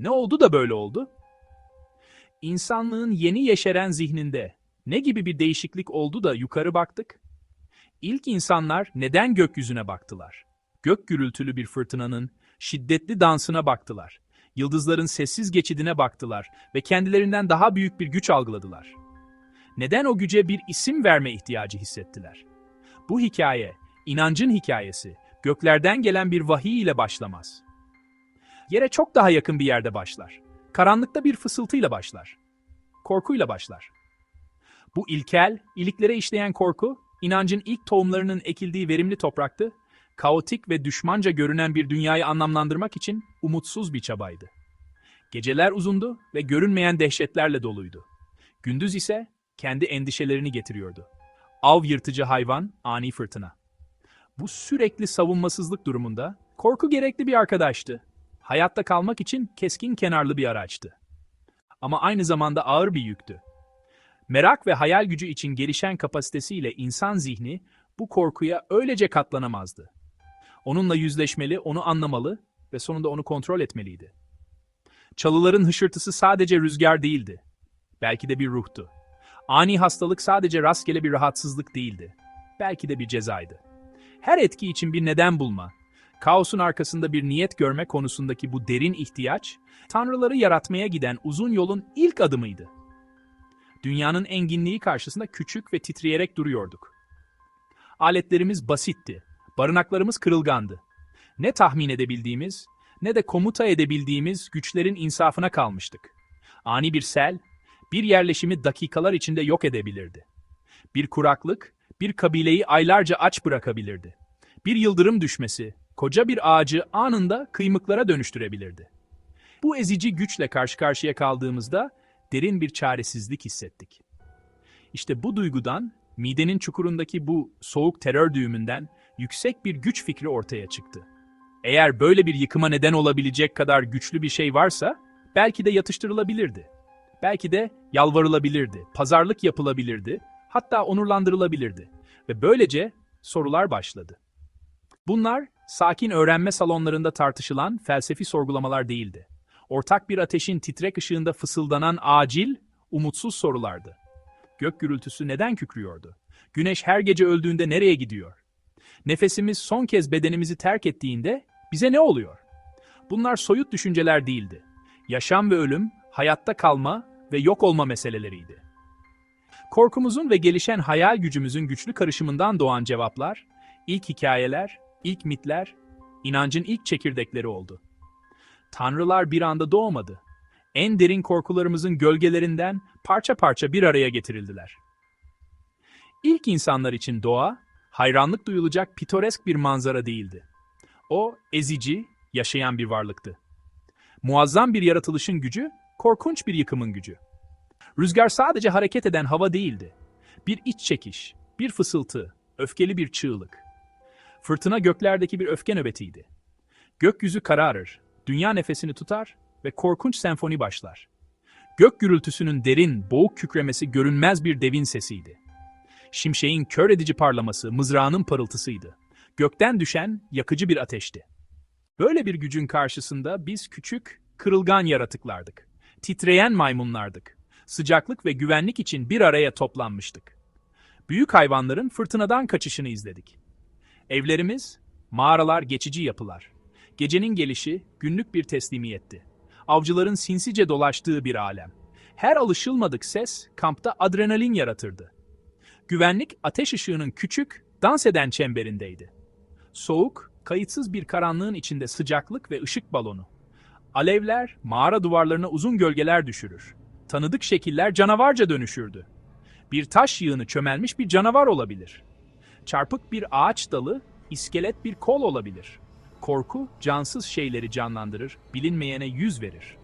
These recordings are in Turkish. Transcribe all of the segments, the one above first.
Ne oldu da böyle oldu? İnsanlığın yeni yeşeren zihninde ne gibi bir değişiklik oldu da yukarı baktık? İlk insanlar neden gökyüzüne baktılar? Gök gürültülü bir fırtınanın şiddetli dansına baktılar. Yıldızların sessiz geçidine baktılar ve kendilerinden daha büyük bir güç algıladılar. Neden o güce bir isim verme ihtiyacı hissettiler? Bu hikaye, inancın hikayesi, göklerden gelen bir vahiy ile başlamaz. Yere çok daha yakın bir yerde başlar. Karanlıkta bir fısıltıyla başlar. Korkuyla başlar. Bu ilkel, iliklere işleyen korku, inancın ilk tohumlarının ekildiği verimli topraktı, kaotik ve düşmanca görünen bir dünyayı anlamlandırmak için umutsuz bir çabaydı. Geceler uzundu ve görünmeyen dehşetlerle doluydu. Gündüz ise kendi endişelerini getiriyordu. Av yırtıcı hayvan, ani fırtına. Bu sürekli savunmasızlık durumunda korku gerekli bir arkadaştı. Hayatta kalmak için keskin kenarlı bir araçtı. Ama aynı zamanda ağır bir yüktü. Merak ve hayal gücü için gelişen kapasitesiyle insan zihni bu korkuya öylece katlanamazdı. Onunla yüzleşmeli, onu anlamalı ve sonunda onu kontrol etmeliydi. Çalıların hışırtısı sadece rüzgar değildi. Belki de bir ruhtu. Ani hastalık sadece rastgele bir rahatsızlık değildi. Belki de bir cezaydı. Her etki için bir neden bulma, kaosun arkasında bir niyet görme konusundaki bu derin ihtiyaç, tanrıları yaratmaya giden uzun yolun ilk adımıydı. Dünyanın enginliği karşısında küçük ve titreyerek duruyorduk. Aletlerimiz basitti, barınaklarımız kırılgandı. Ne tahmin edebildiğimiz, ne de komuta edebildiğimiz güçlerin insafına kalmıştık. Ani bir sel, bir yerleşimi dakikalar içinde yok edebilirdi. Bir kuraklık, bir kabileyi aylarca aç bırakabilirdi. Bir yıldırım düşmesi, koca bir ağacı anında kıymıklara dönüştürebilirdi. Bu ezici güçle karşı karşıya kaldığımızda derin bir çaresizlik hissettik. İşte bu duygudan, midenin çukurundaki bu soğuk terör düğümünden yüksek bir güç fikri ortaya çıktı. Eğer böyle bir yıkıma neden olabilecek kadar güçlü bir şey varsa, belki de yatıştırılabilirdi. Belki de yalvarılabilirdi, pazarlık yapılabilirdi, hatta onurlandırılabilirdi. Ve böylece sorular başladı. Bunlar, sakin öğrenme salonlarında tartışılan felsefi sorgulamalar değildi. Ortak bir ateşin titrek ışığında fısıldanan acil, umutsuz sorulardı. Gök gürültüsü neden kükrüyordu? Güneş her gece öldüğünde nereye gidiyor? Nefesimiz son kez bedenimizi terk ettiğinde bize ne oluyor? Bunlar soyut düşünceler değildi. Yaşam ve ölüm, hayatta kalma ve yok olma meseleleriydi. Korkumuzun ve gelişen hayal gücümüzün güçlü karışımından doğan cevaplar, ilk hikayeler, ilk mitler, inancın ilk çekirdekleri oldu. Tanrılar bir anda doğmadı. En derin korkularımızın gölgelerinden parça parça bir araya getirildiler. İlk insanlar için doğa, hayranlık duyulacak pitoresk bir manzara değildi. O, ezici, yaşayan bir varlıktı. Muazzam bir yaratılışın gücü, korkunç bir yıkımın gücü. Rüzgar sadece hareket eden hava değildi. Bir iç çekiş, bir fısıltı, öfkeli bir çığlık. Fırtına göklerdeki bir öfke nöbetiydi. Gökyüzü kararır, dünya nefesini tutar ve korkunç senfoni başlar. Gök gürültüsünün derin, boğuk kükremesi görünmez bir devin sesiydi. Şimşeğin kör edici parlaması mızrağının parıltısıydı. Gökten düşen yakıcı bir ateşti. Böyle bir gücün karşısında biz küçük, kırılgan yaratıklardık. Titreyen maymunlardık. Sıcaklık ve güvenlik için bir araya toplanmıştık. Büyük hayvanların fırtınadan kaçışını izledik. Evlerimiz, mağaralar geçici yapılar. Gecenin gelişi günlük bir teslimiyetti. Avcıların sinsice dolaştığı bir alem. Her alışılmadık ses kampta adrenalin yaratırdı. Güvenlik ateş ışığının küçük, dans eden çemberindeydi. Soğuk, kayıtsız bir karanlığın içinde sıcaklık ve ışık balonu. Alevler mağara duvarlarına uzun gölgeler düşürür. Tanıdık şekiller canavarca dönüşürdü. Bir taş yığını çömelmiş bir canavar olabilir. Çarpık bir ağaç dalı, iskelet bir kol olabilir. Korku, cansız şeyleri canlandırır, bilinmeyene yüz verir.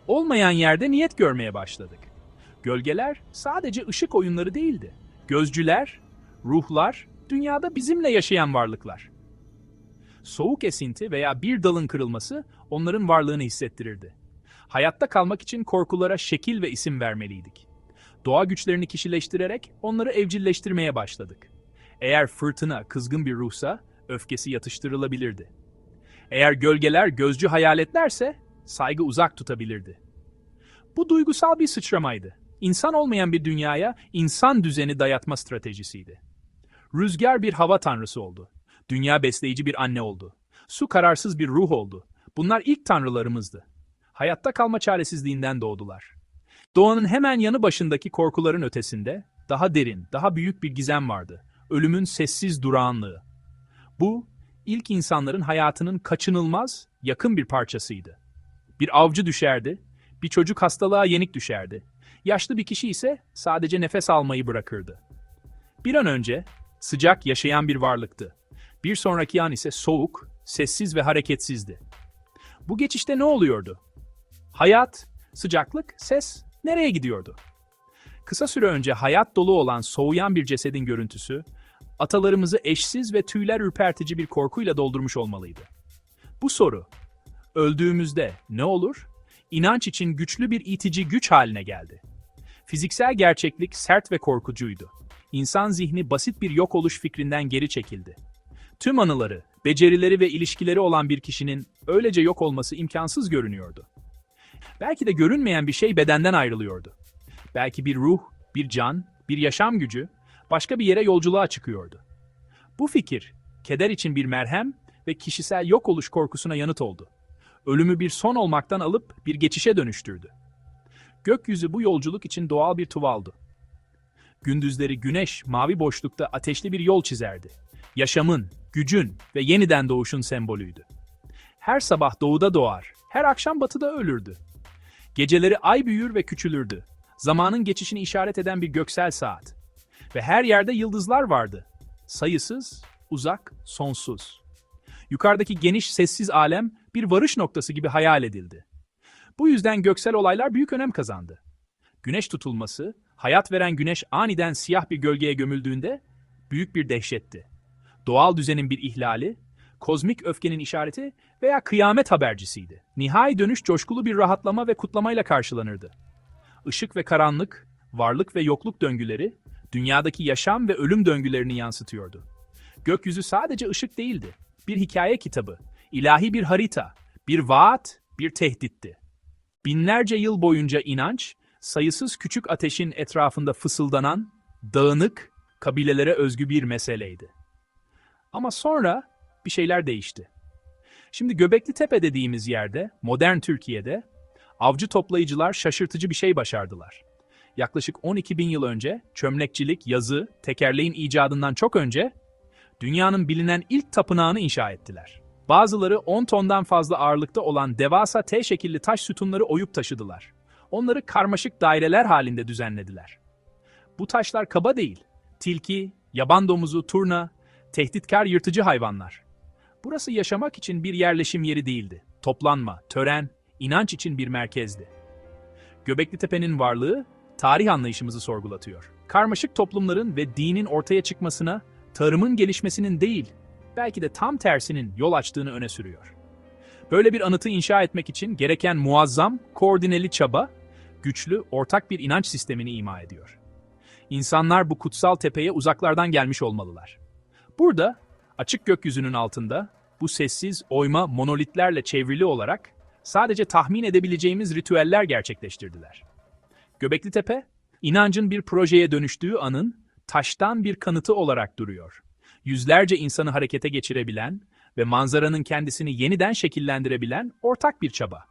Olmayan yerde niyet görmeye başladık. Gölgeler sadece ışık oyunları değildi. Gözcüler, ruhlar, dünyada bizimle yaşayan varlıklar. Soğuk esinti veya bir dalın kırılması onların varlığını hissettirirdi. Hayatta kalmak için korkulara şekil ve isim vermeliydik. Doğa güçlerini kişileştirerek onları evcilleştirmeye başladık. Eğer fırtına kızgın bir ruhsa, öfkesi yatıştırılabilirdi. Eğer gölgeler gözcü hayaletlerse, saygı uzak tutabilirdi. Bu duygusal bir sıçramaydı. İnsan olmayan bir dünyaya insan düzeni dayatma stratejisiydi. Rüzgar bir hava tanrısı oldu. Dünya besleyici bir anne oldu. Su kararsız bir ruh oldu. Bunlar ilk tanrılarımızdı. Hayatta kalma çaresizliğinden doğdular. Doğanın hemen yanı başındaki korkuların ötesinde, daha derin, daha büyük bir gizem vardı. Ölümün sessiz durağanlığı. Bu, ilk insanların hayatının kaçınılmaz, yakın bir parçasıydı. Bir avcı düşerdi, bir çocuk hastalığa yenik düşerdi. Yaşlı bir kişi ise sadece nefes almayı bırakırdı. Bir an önce sıcak yaşayan bir varlıktı. Bir sonraki an ise soğuk, sessiz ve hareketsizdi. Bu geçişte ne oluyordu? Hayat, sıcaklık, ses nereye gidiyordu? Kısa süre önce hayat dolu olan soğuyan bir cesedin görüntüsü, atalarımızı eşsiz ve tüyler ürpertici bir korkuyla doldurmuş olmalıydı. Bu soru, öldüğümüzde ne olur? İnanç için güçlü bir itici güç haline geldi. Fiziksel gerçeklik sert ve korkucuydu. İnsan zihni basit bir yok oluş fikrinden geri çekildi. Tüm anıları, becerileri ve ilişkileri olan bir kişinin öylece yok olması imkansız görünüyordu. Belki de görünmeyen bir şey bedenden ayrılıyordu. Belki bir ruh, bir can, bir yaşam gücü başka bir yere yolculuğa çıkıyordu. Bu fikir, keder için bir merhem ve kişisel yok oluş korkusuna yanıt oldu. Ölümü bir son olmaktan alıp bir geçişe dönüştürdü. Gökyüzü bu yolculuk için doğal bir tuvaldı. Gündüzleri güneş mavi boşlukta ateşli bir yol çizerdi. Yaşamın, gücün ve yeniden doğuşun sembolüydü. Her sabah doğuda doğar, her akşam batıda ölürdü. Geceleri ay büyür ve küçülürdü. Zamanın geçişini işaret eden bir göksel saat. Ve her yerde yıldızlar vardı. Sayısız, uzak, sonsuz. Yukarıdaki geniş, sessiz alem bir varış noktası gibi hayal edildi. Bu yüzden göksel olaylar büyük önem kazandı. Güneş tutulması, hayat veren güneş aniden siyah bir gölgeye gömüldüğünde büyük bir dehşetti. Doğal düzenin bir ihlali, kozmik öfkenin işareti veya kıyamet habercisiydi. Nihai dönüş coşkulu bir rahatlama ve kutlamayla karşılanırdı. Işık ve karanlık, varlık ve yokluk döngüleri, dünyadaki yaşam ve ölüm döngülerini yansıtıyordu. Gökyüzü sadece ışık değildi. Bir hikaye kitabı, ilahi bir harita, bir vaat, bir tehditti. Binlerce yıl boyunca inanç, sayısız küçük ateşin etrafında fısıldanan, dağınık, kabilelere özgü bir meseleydi. Ama sonra bir şeyler değişti. Şimdi Göbekli Tepe dediğimiz yerde, modern Türkiye'de, avcı toplayıcılar şaşırtıcı bir şey başardılar. Yaklaşık 12 bin yıl önce, çömlekçilik, yazı, tekerleğin icadından çok önce, dünyanın bilinen ilk tapınağını inşa ettiler. Bazıları 10 tondan fazla ağırlıkta olan devasa T şekilli taş sütunları oyup taşıdılar. Onları karmaşık daireler halinde düzenlediler. Bu taşlar kaba değil. Tilki, yaban domuzu, turna, tehditkar yırtıcı hayvanlar. Burası yaşamak için bir yerleşim yeri değildi. Toplanma, tören, inanç için bir merkezdi. Göbekli Tepe'nin varlığı, tarih anlayışımızı sorgulatıyor. Karmaşık toplumların ve dinin ortaya çıkmasına, tarımın gelişmesinin değil, belki de tam tersinin yol açtığını öne sürüyor. Böyle bir anıtı inşa etmek için gereken muazzam, koordineli çaba, güçlü, ortak bir inanç sistemini ima ediyor. İnsanlar bu kutsal tepeye uzaklardan gelmiş olmalılar. Burada, açık gökyüzünün altında, bu sessiz, oyma monolitlerle çevrili olarak sadece tahmin edebileceğimiz ritüeller gerçekleştirdiler. Göbekli Tepe, inancın bir projeye dönüştüğü anın taştan bir kanıtı olarak duruyor. Yüzlerce insanı harekete geçirebilen ve manzaranın kendisini yeniden şekillendirebilen ortak bir çaba.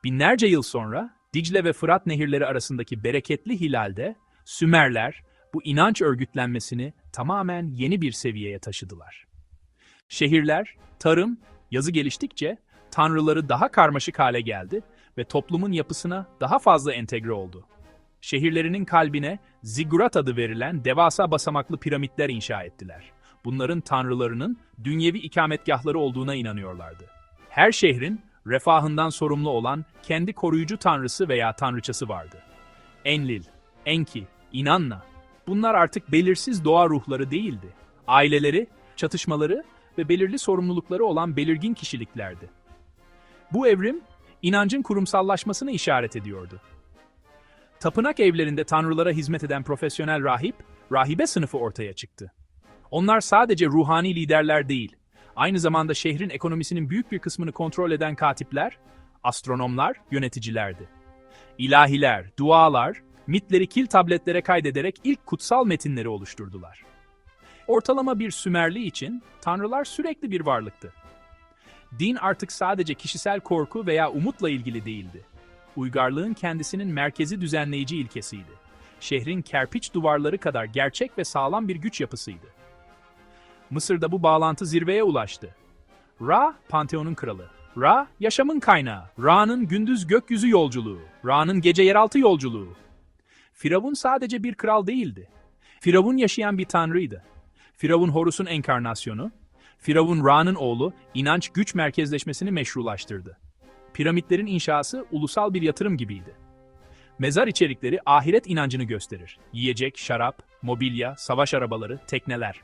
Binlerce yıl sonra Dicle ve Fırat nehirleri arasındaki bereketli hilalde Sümerler bu inanç örgütlenmesini tamamen yeni bir seviyeye taşıdılar. Şehirler, tarım, yazı geliştikçe tanrıları daha karmaşık hale geldi ve toplumun yapısına daha fazla entegre oldu. Şehirlerinin kalbine ziggurat adı verilen devasa basamaklı piramitler inşa ettiler. Bunların tanrılarının dünyevi ikametgahları olduğuna inanıyorlardı. Her şehrin refahından sorumlu olan kendi koruyucu tanrısı veya tanrıçası vardı. Enlil, Enki, Inanna, bunlar artık belirsiz doğa ruhları değildi. Aileleri, çatışmaları ve belirli sorumlulukları olan belirgin kişiliklerdi. Bu evrim, inancın kurumsallaşmasını işaret ediyordu. Tapınak evlerinde tanrılara hizmet eden profesyonel rahip, rahibe sınıfı ortaya çıktı. Onlar sadece ruhani liderler değil, aynı zamanda şehrin ekonomisinin büyük bir kısmını kontrol eden katipler, Astronomlar yöneticilerdi. İlahiler, dualar, mitleri kil tabletlere kaydederek ilk kutsal metinleri oluşturdular. Ortalama bir Sümerli için tanrılar sürekli bir varlıktı. Din artık sadece kişisel korku veya umutla ilgili değildi. Uygarlığın kendisinin merkezi düzenleyici ilkesiydi. Şehrin kerpiç duvarları kadar gerçek ve sağlam bir güç yapısıydı. Mısır'da bu bağlantı zirveye ulaştı. Ra, Panteon'un kralı. Ra, yaşamın kaynağı. Ra'nın gündüz gökyüzü yolculuğu. Ra'nın gece yeraltı yolculuğu. Firavun sadece bir kral değildi. Firavun yaşayan bir tanrıydı. Firavun Horus'un enkarnasyonu. Firavun Ra'nın oğlu, inanç güç merkezleşmesini meşrulaştırdı. Piramitlerin inşası ulusal bir yatırım gibiydi. Mezar içerikleri ahiret inancını gösterir. Yiyecek, şarap, mobilya, savaş arabaları, tekneler.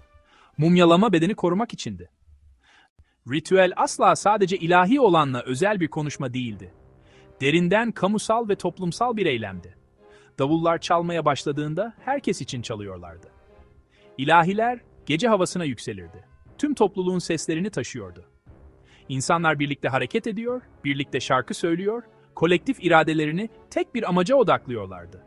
Mumyalama bedeni korumak içindi. Ritüel asla sadece ilahi olanla özel bir konuşma değildi. Derinden kamusal ve toplumsal bir eylemdi. Davullar çalmaya başladığında herkes için çalıyorlardı. İlahiler gece havasına yükselirdi. Tüm topluluğun seslerini taşıyordu. İnsanlar birlikte hareket ediyor, birlikte şarkı söylüyor, kolektif iradelerini tek bir amaca odaklıyorlardı.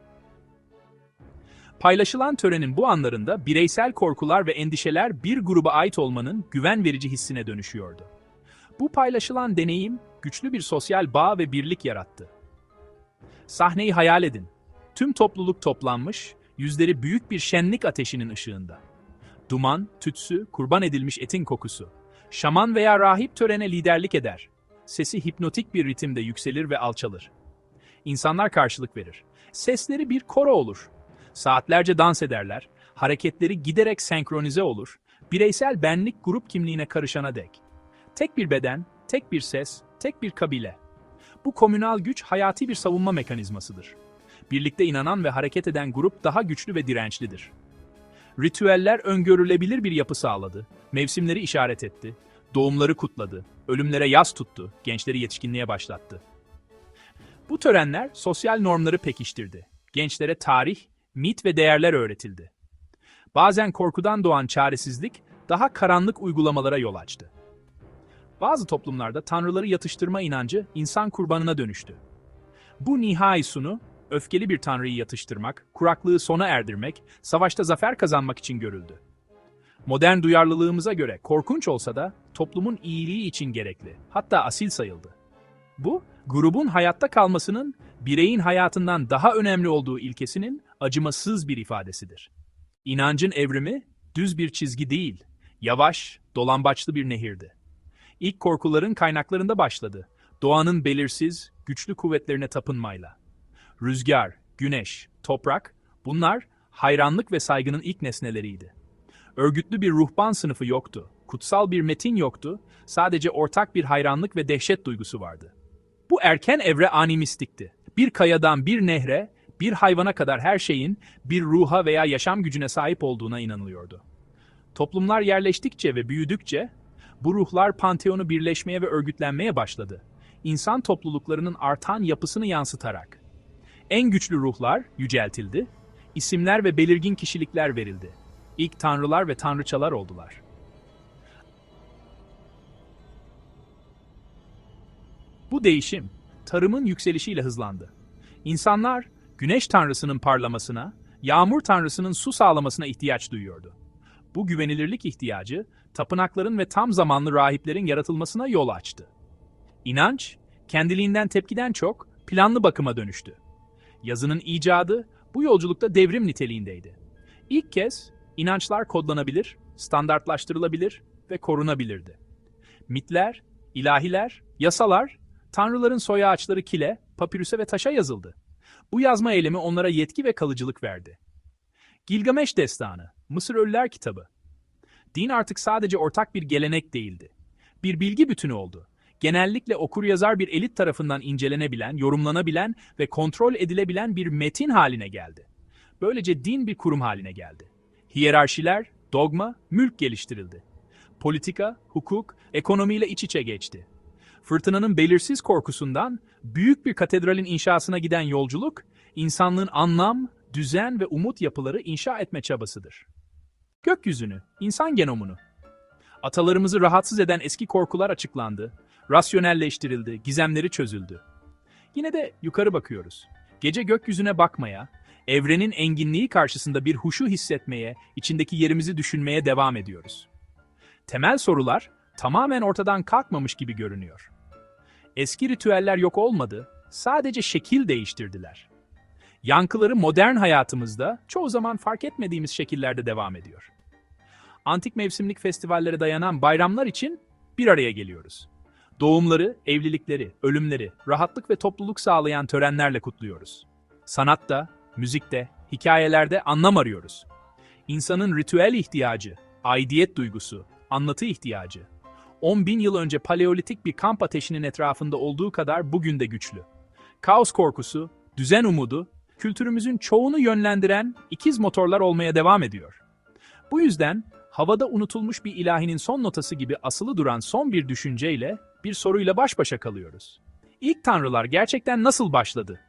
Paylaşılan törenin bu anlarında bireysel korkular ve endişeler bir gruba ait olmanın güven verici hissine dönüşüyordu. Bu paylaşılan deneyim güçlü bir sosyal bağ ve birlik yarattı. Sahneyi hayal edin. Tüm topluluk toplanmış, yüzleri büyük bir şenlik ateşinin ışığında. Duman, tütsü, kurban edilmiş etin kokusu. Şaman veya rahip törene liderlik eder. Sesi hipnotik bir ritimde yükselir ve alçalır. İnsanlar karşılık verir. Sesleri bir koro olur. Saatlerce dans ederler. Hareketleri giderek senkronize olur. Bireysel benlik grup kimliğine karışana dek. Tek bir beden, tek bir ses, tek bir kabile. Bu komünal güç hayati bir savunma mekanizmasıdır. Birlikte inanan ve hareket eden grup daha güçlü ve dirençlidir. Ritüeller öngörülebilir bir yapı sağladı, mevsimleri işaret etti, doğumları kutladı, ölümlere yas tuttu, gençleri yetişkinliğe başlattı. Bu törenler sosyal normları pekiştirdi. Gençlere tarih, mit ve değerler öğretildi. Bazen korkudan doğan çaresizlik daha karanlık uygulamalara yol açtı. Bazı toplumlarda tanrıları yatıştırma inancı insan kurbanına dönüştü. Bu nihai sunu, öfkeli bir tanrıyı yatıştırmak, kuraklığı sona erdirmek, savaşta zafer kazanmak için görüldü. Modern duyarlılığımıza göre korkunç olsa da toplumun iyiliği için gerekli, hatta asil sayıldı. Bu, grubun hayatta kalmasının bireyin hayatından daha önemli olduğu ilkesinin acımasız bir ifadesidir. İnancın evrimi düz bir çizgi değil, yavaş, dolambaçlı bir nehirdi. İlk korkuların kaynaklarında başladı, doğanın belirsiz, güçlü kuvvetlerine tapınmayla. Rüzgar, güneş, toprak, bunlar hayranlık ve saygının ilk nesneleriydi. Örgütlü bir ruhban sınıfı yoktu, kutsal bir metin yoktu, sadece ortak bir hayranlık ve dehşet duygusu vardı. Bu erken evre animistikti. Bir kayadan bir nehre, bir hayvana kadar her şeyin bir ruha veya yaşam gücüne sahip olduğuna inanılıyordu. Toplumlar yerleştikçe ve büyüdükçe, bu ruhlar panteonu birleşmeye ve örgütlenmeye başladı. İnsan topluluklarının artan yapısını yansıtarak. En güçlü ruhlar yüceltildi, isimler ve belirgin kişilikler verildi. İlk tanrılar ve tanrıçalar oldular. Bu değişim, tarımın yükselişiyle hızlandı. İnsanlar, güneş tanrısının parlamasına, yağmur tanrısının su sağlamasına ihtiyaç duyuyordu. Bu güvenilirlik ihtiyacı, tapınakların ve tam zamanlı rahiplerin yaratılmasına yol açtı. İnanç, kendiliğinden tepkiden çok planlı bakıma dönüştü. Yazının icadı bu yolculukta devrim niteliğindeydi. İlk kez inançlar kodlanabilir, standartlaştırılabilir ve korunabilirdi. Mitler, ilahiler, yasalar, tanrıların soy ağaçları kile, papirüse ve taşa yazıldı. Bu yazma eylemi onlara yetki ve kalıcılık verdi. Gilgameş Destanı, Mısır Ölüler Kitabı. Din artık sadece ortak bir gelenek değildi. Bir bilgi bütünü oldu. Genellikle okuryazar bir elit tarafından incelenebilen, yorumlanabilen ve kontrol edilebilen bir metin haline geldi. Böylece din bir kurum haline geldi. Hiyerarşiler, dogma, mülk geliştirildi. Politika, hukuk, ekonomiyle iç içe geçti. Fırtınanın belirsiz korkusundan büyük bir katedralin inşasına giden yolculuk, insanlığın anlam, düzen ve umut yapıları inşa etme çabasıdır. Gökyüzünü, insan genomunu. Atalarımızı rahatsız eden eski korkular açıklandı. rasyonelleştirildi, gizemleri çözüldü. Yine de yukarı bakıyoruz. Gece gökyüzüne bakmaya, evrenin enginliği karşısında bir huşu hissetmeye, içindeki yerimizi düşünmeye devam ediyoruz. Temel sorular tamamen ortadan kalkmamış gibi görünüyor. Eski ritüeller yok olmadı, sadece şekil değiştirdiler. Yankıları modern hayatımızda çoğu zaman fark etmediğimiz şekillerde devam ediyor. Antik mevsimlik festivallere dayanan bayramlar için bir araya geliyoruz. Doğumları, evlilikleri, ölümleri, rahatlık ve topluluk sağlayan törenlerle kutluyoruz. Sanatta, müzikte, hikayelerde anlam arıyoruz. İnsanın ritüel ihtiyacı, aidiyet duygusu, anlatı ihtiyacı, 10 bin yıl önce paleolitik bir kamp ateşinin etrafında olduğu kadar bugün de güçlü. Kaos korkusu, düzen umudu, kültürümüzün çoğunu yönlendiren ikiz motorlar olmaya devam ediyor. Bu yüzden havada unutulmuş bir ilahinin son notası gibi asılı duran son bir düşünceyle, bir soruyla baş başa kalıyoruz. İlk tanrılar gerçekten nasıl başladı?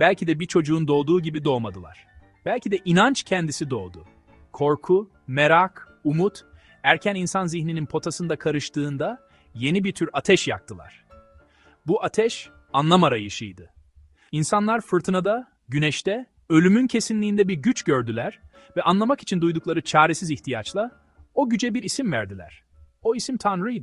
Belki de bir çocuğun doğduğu gibi doğmadılar. Belki de inanç kendisi doğdu. Korku, merak, umut, erken insan zihninin potasında karıştığında yeni bir tür ateş yaktılar. Bu ateş anlam arayışıydı. İnsanlar fırtınada, güneşte, ölümün kesinliğinde bir güç gördüler ve anlamak için duydukları çaresiz ihtiyaçla o güce bir isim verdiler. O isim Tanrı'ydı.